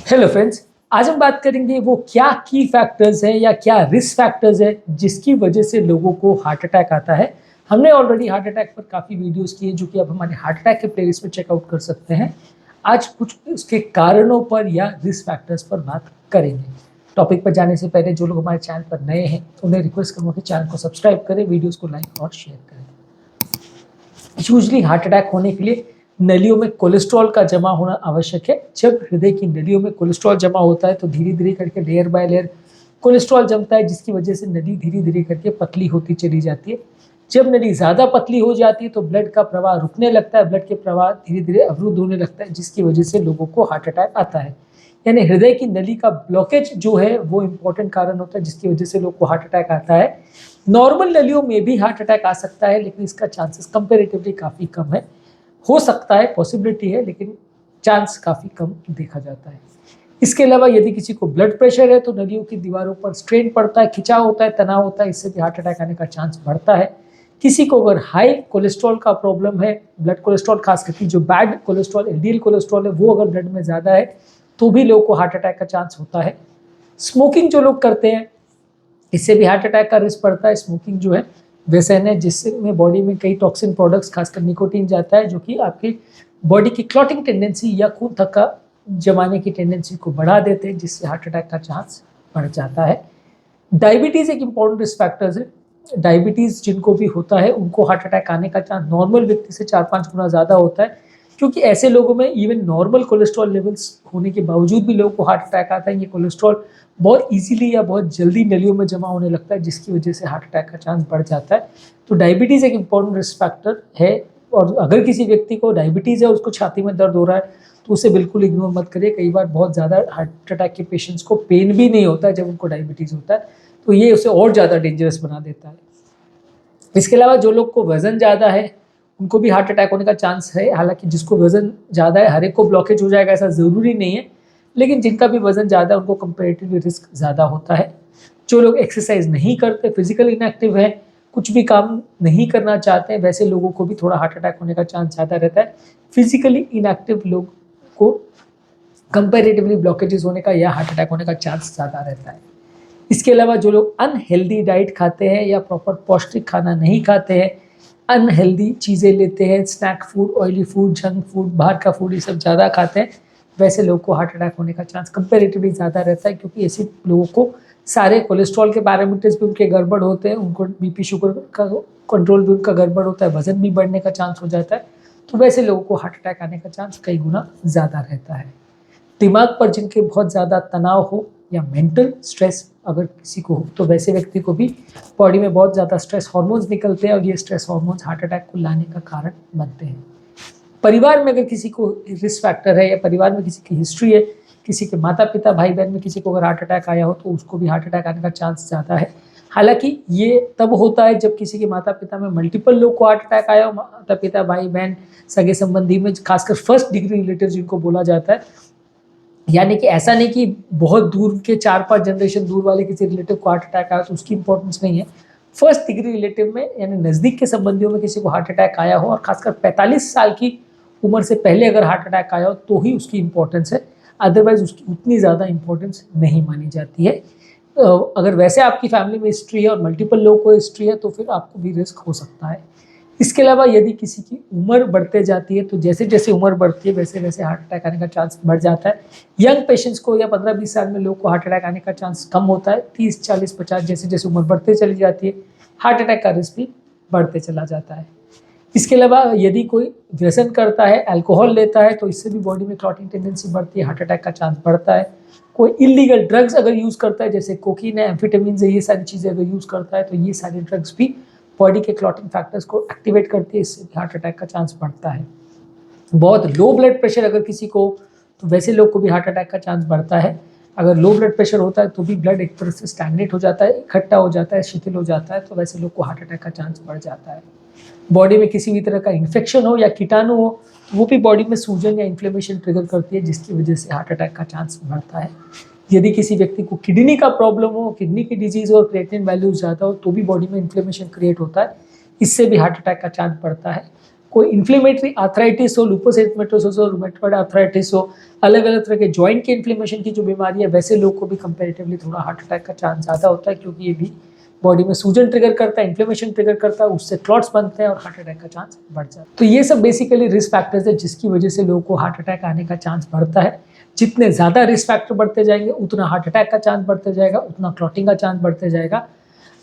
Hello friends, आज हम बात करेंगे वो क्या की फैक्टर्स हैं या क्या रिस्क फैक्टर्स हैं जिसकी वजह से लोगों को हार्ट अटैक आता है। हमने ऑलरेडी हार्ट अटैक पर काफ़ी वीडियोस किए जो कि आप हमारे हार्ट अटैक के प्लेलिस्ट में चेकआउट कर सकते हैं। आज कुछ उसके कारणों पर या रिस्क फैक्टर्स पर बात करेंगे। टॉपिक पर जाने से पहले जो लोग हमारे चैनल पर नए हैं उन्हें रिक्वेस्ट करूँगा कि चैनल को सब्सक्राइब करें, वीडियोज़ को लाइक और शेयर करें। यूजली हार्ट अटैक होने के लिए नलियों में कोलेस्ट्रॉल का जमा होना आवश्यक है। जब हृदय की नलियों में कोलेस्ट्रॉल जमा होता है तो धीरे धीरे करके लेयर बाय लेयर कोलेस्ट्रॉल जमता है, जिसकी वजह से नली धीरे धीरे करके पतली होती चली जाती है। जब नली ज़्यादा पतली हो जाती है तो ब्लड का प्रवाह रुकने लगता है, ब्लड के प्रवाह धीरे धीरे अवरुद्ध होने लगता है, जिसकी वजह से लोगों को हार्ट अटैक आता है। यानी हृदय की नली का ब्लॉकेज जो है वो इंपॉर्टेंट कारण होता है जिसकी वजह से लोग को हार्ट अटैक आता है। नॉर्मल नलियों में भी हार्ट अटैक आ सकता है, लेकिन इसका चांसेस कंपेरेटिवली काफ़ी कम है। हो सकता है, पॉसिबिलिटी है, लेकिन चांस काफ़ी कम देखा जाता है। इसके अलावा यदि किसी को ब्लड प्रेशर है तो नलियों की दीवारों पर स्ट्रेन पड़ता है, खिंचाव होता है, तनाव होता है, इससे भी हार्ट अटैक आने का चांस बढ़ता है। किसी को अगर हाई कोलेस्ट्रॉल का प्रॉब्लम है, ब्लड कोलेस्ट्रॉल खास करके जो बैड कोलेस्ट्रॉल एलडीएल कोलेस्ट्रॉल है वो अगर ब्लड में ज़्यादा है तो भी लोगों को हार्ट अटैक का चांस होता है। स्मोकिंग जो लोग करते हैं इससे भी हार्ट अटैक का रिस्क बढ़ता है। स्मोकिंग जो है व्यसन है जिसमें बॉडी में कई टॉक्सिन प्रोडक्ट्स खासकर निकोटीन जाता है जो कि आपकी बॉडी की क्लॉटिंग टेंडेंसी या खून थक्का जमाने की टेंडेंसी को बढ़ा देते हैं, जिससे हार्ट अटैक का चांस बढ़ जाता है। डायबिटीज़ एक इम्पॉर्टेंट रिस्क फैक्टर्स है। डायबिटीज़ जिनको भी होता है उनको हार्ट अटैक आने का चांस नॉर्मल व्यक्ति से 4-5 गुना ज़्यादा होता है, क्योंकि ऐसे लोगों में इवन नॉर्मल कोलेस्ट्रॉल लेवल्स होने के बावजूद भी लोगों को हार्ट अटैक आता है। ये कोलेस्ट्रॉल बहुत इजीली या बहुत जल्दी नलियों में जमा होने लगता है, जिसकी वजह से हार्ट अटैक का चांस बढ़ जाता है। तो डायबिटीज़ एक इम्पॉर्टेंट रिस्क फैक्टर है, और अगर किसी व्यक्ति को डायबिटीज़ है, उसको छाती में दर्द हो रहा है तो उसे बिल्कुल इग्नोर मत करिए। कई बार बहुत ज़्यादा हार्ट अटैक के पेशेंट्स को पेन भी नहीं होता है जब उनको डायबिटीज़ होता है, तो ये उसे और ज़्यादा डेंजरस बना देता है। इसके अलावा जो लोग को वज़न ज़्यादा है उनको भी हार्ट अटैक होने का चांस है। हालांकि जिसको वज़न ज़्यादा है हर एक को ब्लॉकेज हो जाएगा ऐसा ज़रूरी नहीं है, लेकिन जिनका भी वज़न ज़्यादा है उनको कंपेरेटिवली रिस्क ज़्यादा होता है। जो लोग एक्सरसाइज नहीं करते, फिजिकल इनएक्टिव है, कुछ भी काम नहीं करना चाहते हैं, वैसे लोगों को भी थोड़ा हार्ट अटैक होने का चांस ज़्यादा रहता है। फिजिकली इनएक्टिव लोग को कंपेरेटिवली ब्लॉकेजेस होने का या हार्ट अटैक होने का चांस ज़्यादा रहता है। इसके अलावा जो लोग अनहेल्दी डाइट खाते हैं या प्रॉपर पौष्टिक खाना नहीं खाते हैं, अनहेल्दी चीज़ें लेते हैं, snack food, oily food, junk food, बाहर का फूड, ये सब ज़्यादा खाते हैं, वैसे लोगों को हार्ट अटैक होने का चांस कंपेरेटिवली ज़्यादा रहता है, क्योंकि ऐसे लोगों को सारे कोलेस्ट्रॉल के पैरामीटर्स भी उनके गड़बड़ होते हैं, उनको बीपी शुगर का कंट्रोल भी उनका गड़बड़ होता है, वजन भी बढ़ने का चांस हो जाता है, तो वैसे लोगों को हार्ट अटैक आने का चांस कई गुना ज़्यादा रहता है। दिमाग पर जिनके बहुत ज़्यादा तनाव हो या मेंटल स्ट्रेस अगर किसी को हो तो वैसे व्यक्ति को भी बॉडी में बहुत ज़्यादा स्ट्रेस हार्मोन्स निकलते हैं, और ये स्ट्रेस हार्मोन्स हार्ट अटैक को लाने का कारण बनते हैं। परिवार में अगर किसी को रिस्क फैक्टर है या परिवार में किसी की हिस्ट्री है, किसी के माता पिता भाई बहन में किसी को अगर हार्ट अटैक आया हो तो उसको भी हार्ट अटैक आने का चांस ज़्यादा है। हालांकि ये तब होता है जब किसी के माता पिता में मल्टीपल लोग को हार्ट अटैक आया हो, माता पिता भाई बहन सगे संबंधी में, खासकर फर्स्ट डिग्री रिलेटिव जिनको बोला जाता है। यानी कि ऐसा नहीं कि बहुत दूर के 4-5 जनरेशन दूर वाले किसी रिलेटिव को हार्ट अटैक आया तो उसकी इंपॉर्टेंस नहीं है। फर्स्ट डिग्री रिलेटिव में यानी नज़दीक के संबंधियों में किसी को हार्ट अटैक आया हो और खासकर 45 साल की उम्र से पहले अगर हार्ट अटैक आया हो तो ही उसकी इंपॉर्टेंस है, अदरवाइज उसकी उतनी ज़्यादा इंपॉर्टेंस नहीं मानी जाती है। अगर वैसे आपकी फैमिली में हिस्ट्री है और मल्टीपल लोगों को हिस्ट्री है तो फिर आपको भी रिस्क हो सकता है। इसके अलावा यदि किसी की उम्र बढ़ते जाती है तो जैसे जैसे उम्र बढ़ती है वैसे वैसे हार्ट अटैक आने का चांस बढ़ जाता है। यंग पेशेंट्स को या 15-20 साल में लोगों को हार्ट अटैक आने का चांस कम होता है। 30, 40, 50 जैसे जैसे उम्र बढ़ते चली जाती है हार्ट अटैक का रिस्क भी बढ़ते चला जाता है। इसके अलावा यदि कोई व्यसन करता है, अल्कोहल लेता है, तो इससे भी बॉडी में क्लॉटिंग टेंडेंसी बढ़ती है, हार्ट अटैक का चांस बढ़ता है। कोई इलीगल ड्रग्स अगर यूज़ करता है जैसे कोकीन है, एम्फेटामिन है, ये सारी चीज़ें अगर यूज़ करता है तो ये सारे ड्रग्स भी बॉडी के क्लॉटिंग फैक्टर्स को एक्टिवेट करती है, इससे हार्ट अटैक का चांस बढ़ता है। बहुत लो ब्लड प्रेशर अगर किसी को, तो वैसे लोग को भी हार्ट अटैक का चांस बढ़ता है। अगर लो ब्लड प्रेशर होता है तो भी ब्लड एक तरह से स्टैग्नेट हो जाता है, इकट्ठा हो जाता है, शिथिल हो जाता है, तो वैसे लोग को हार्ट अटैक का चांस बढ़ जाता है। बॉडी में किसी भी तरह का इन्फेक्शन हो या कीटाणु हो तो वो भी बॉडी में सूजन या इन्फ्लेमेशन ट्रिगर करती है, जिसकी वजह से हार्ट अटैक का चांस बढ़ता है। यदि किसी व्यक्ति को किडनी का प्रॉब्लम हो, किडनी की डिजीज हो और क्रिएटिनिन वैल्यूज ज़्यादा हो तो भी बॉडी में इन्फ्लेमेशन क्रिएट होता है, इससे भी हार्ट अटैक का चांस बढ़ता है। कोई इन्फ्लेमेटरी आर्थराइटिस हो, लूपस एरिथेमेटोसस हो, रूमेटॉइड आर्थराइटिस हो, अलग अलग तरह के जॉइंट के इन्फ्लेमेशन की जो बीमारी है, वैसे लोग को भी कंपैरेटिवली थोड़ा हार्ट अटैक का चांस ज़्यादा होता है, क्योंकि ये भी बॉडी में सूजन ट्रिगर करता है, इन्फ्लेमेशन ट्रिगर करता है, उससे क्लॉट्स बनते हैं और हार्ट अटैक का चांस बढ़ जाता है। तो ये सब बेसिकली रिस्क फैक्टर्स है जिसकी वजह से लोगों को हार्ट अटैक आने का चांस बढ़ता है। जितने ज़्यादा रिस्क फैक्टर बढ़ते जाएंगे उतना हार्ट अटैक का चांस बढ़ते जाएगा, उतना क्लॉटिंग का चांस बढ़ते जाएगा।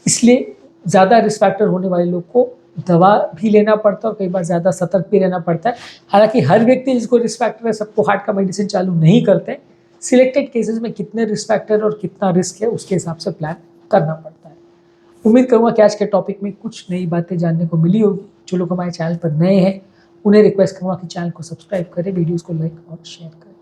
इसलिए ज़्यादा रिस्क फैक्टर होने वाले लोग को दवा भी लेना पड़ता है और कई बार ज़्यादा सतर्क भी रहना पड़ता है। हालांकि हर व्यक्ति जिसको रिस्क फैक्टर है सबको हार्ट का मेडिसिन चालू नहीं करते। सिलेक्टेड केसेस में कितने रिस्क फैक्टर और कितना रिस्क है उसके हिसाब से प्लान करना पड़ता है। उम्मीद करूँगा कि आज के टॉपिक में कुछ नई बातें जानने को मिली होगी। जो लोग हमारे चैनल पर नए हैं उन्हें रिक्वेस्ट करूँगा कि चैनल को सब्सक्राइब करें, वीडियोज़ को लाइक और शेयर करें।